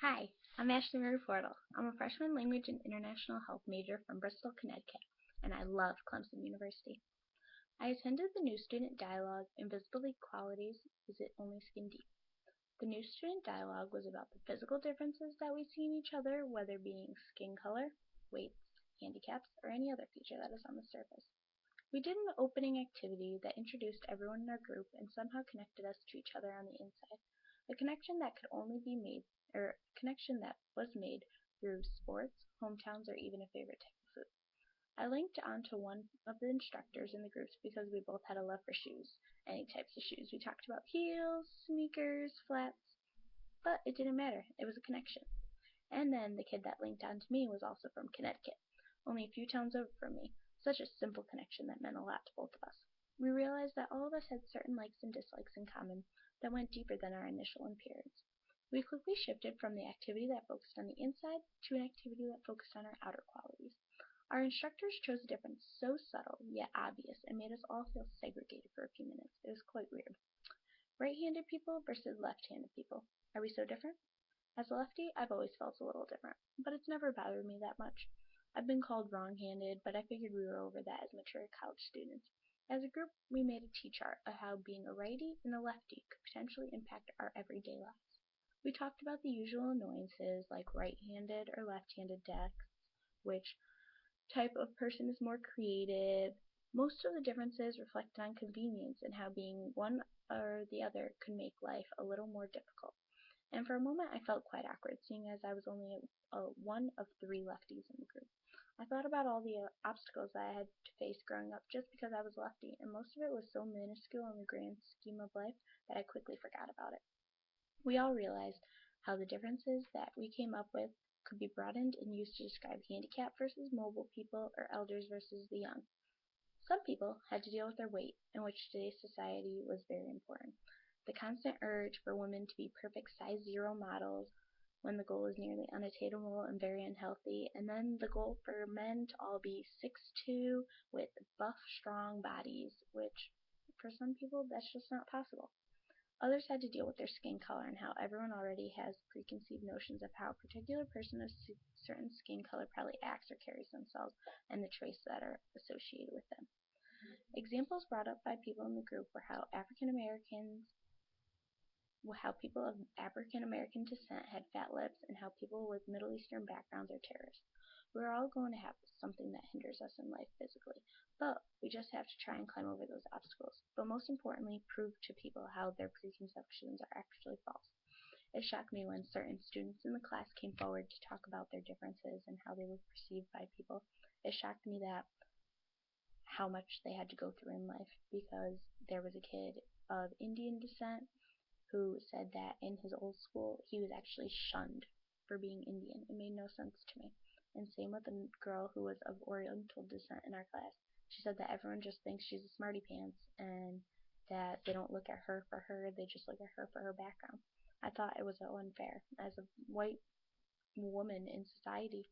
Hi, I'm Ashley Mary Fordle. I'm a freshman language and international health major from Bristol, Connecticut, and I love Clemson University. I attended the New Student Dialogue Invisible Equalities Is It Only Skin Deep? The New Student Dialogue was about the physical differences that we see in each other, whether being skin color, weights, handicaps, or any other feature that is on the surface. We did an opening activity that introduced everyone in our group and somehow connected us to each other on the inside. A connection that could only be made, or a connection that was made through sports, hometowns, or even a favorite type of food. I linked onto one of the instructors in the groups because we both had a love for shoes, any types of shoes. We talked about heels, sneakers, flats, but it didn't matter. It was a connection. And then the kid that linked onto me was also from Connecticut, only a few towns over from me. Such a simple connection that meant a lot to both of us. We realized that all of us had certain likes and dislikes in common that went deeper than our initial appearance. We quickly shifted from the activity that focused on the inside to an activity that focused on our outer qualities. Our instructors chose a difference so subtle yet obvious and made us all feel segregated for a few minutes. It was quite weird. Right-handed people versus left-handed people. Are we so different? As a lefty, I've always felt a little different, but it's never bothered me that much. I've been called wrong-handed, but I figured we were over that as mature college students. As a group, we made a T-chart of how being a righty and a lefty could potentially impact our everyday lives. We talked about the usual annoyances like right-handed or left-handed desks, which type of person is more creative. Most of the differences reflected on convenience and how being one or the other could make life a little more difficult. And for a moment I felt quite awkward, seeing as I was only one of three lefties in the group. I thought about all the obstacles that I had to face growing up just because I was a lefty, and most of it was so minuscule in the grand scheme of life that I quickly forgot about it. We all realized how the differences that we came up with could be broadened and used to describe handicapped versus mobile people or elders versus the young. Some people had to deal with their weight, in which today's society was very important. The constant urge for women to be perfect size zero models when the goal is nearly unattainable and very unhealthy, and then the goal for men to all be 6'2" with buff, strong bodies, which for some people that's just not possible. Others had to deal with their skin color and how everyone already has preconceived notions of how a particular person of certain skin color probably acts or carries themselves and the traits that are associated with them. Examples brought up by people in the group were how people of African American descent had fat lips and how people with Middle Eastern backgrounds are terrorists. We're all going to have something that hinders us in life physically, but we just have to try and climb over those obstacles. But most importantly, prove to people how their preconceptions are actually false. It shocked me when certain students in the class came forward to talk about their differences and how they were perceived by people. It shocked me that how much they had to go through in life because there was a kid of Indian descent who said that in his old school he was actually shunned for being Indian. It made no sense to me. And same with a girl who was of Oriental descent in our class. She said that everyone just thinks she's a smarty pants and that they don't look at her for her, they just look at her for her background. I thought it was so unfair. As a white woman in society,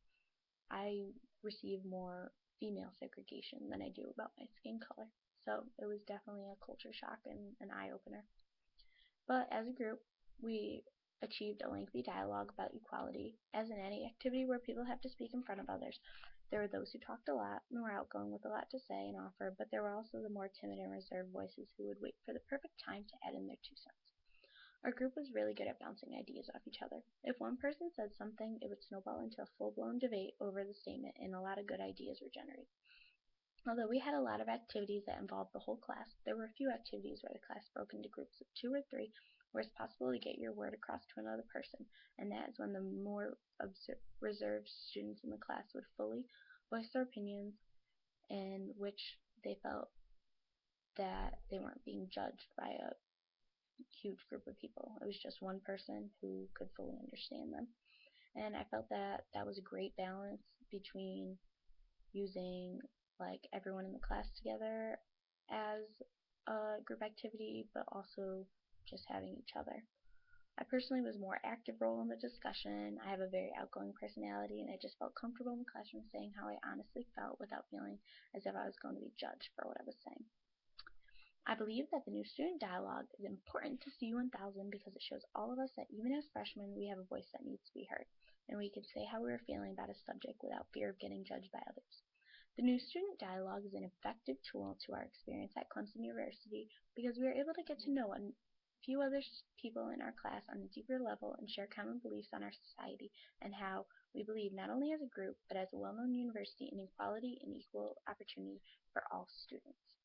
I receive more female segregation than I do about my skin color. So it was definitely a culture shock and an eye opener. But as a group, we achieved a lengthy dialogue about equality, as in any activity where people have to speak in front of others. There were those who talked a lot and were outgoing with a lot to say and offer, but there were also the more timid and reserved voices who would wait for the perfect time to add in their 2 cents. Our group was really good at bouncing ideas off each other. If one person said something, it would snowball into a full-blown debate over the statement, and a lot of good ideas were generated. Although we had a lot of activities that involved the whole class, there were a few activities where the class broke into groups of 2 or 3 where it's possible to get your word across to another person, and that is when the more reserved students in the class would fully voice their opinions in which they felt that they weren't being judged by a huge group of people. It was just one person who could fully understand them. And I felt that that was a great balance between using like everyone in the class together as a group activity, but also just having each other. I personally was more active role in the discussion. I have a very outgoing personality, and I just felt comfortable in the classroom saying how I honestly felt without feeling as if I was going to be judged for what I was saying. I believe that the new student dialogue is important to CU1000 because it shows all of us that even as freshmen, we have a voice that needs to be heard, and we can say how we are feeling about a subject without fear of getting judged by others. The new student dialogue is an effective tool to our experience at Clemson University because we are able to get to know a few other people in our class on a deeper level and share common beliefs on our society and how we believe not only as a group but as a well-known university in equality and equal opportunity for all students.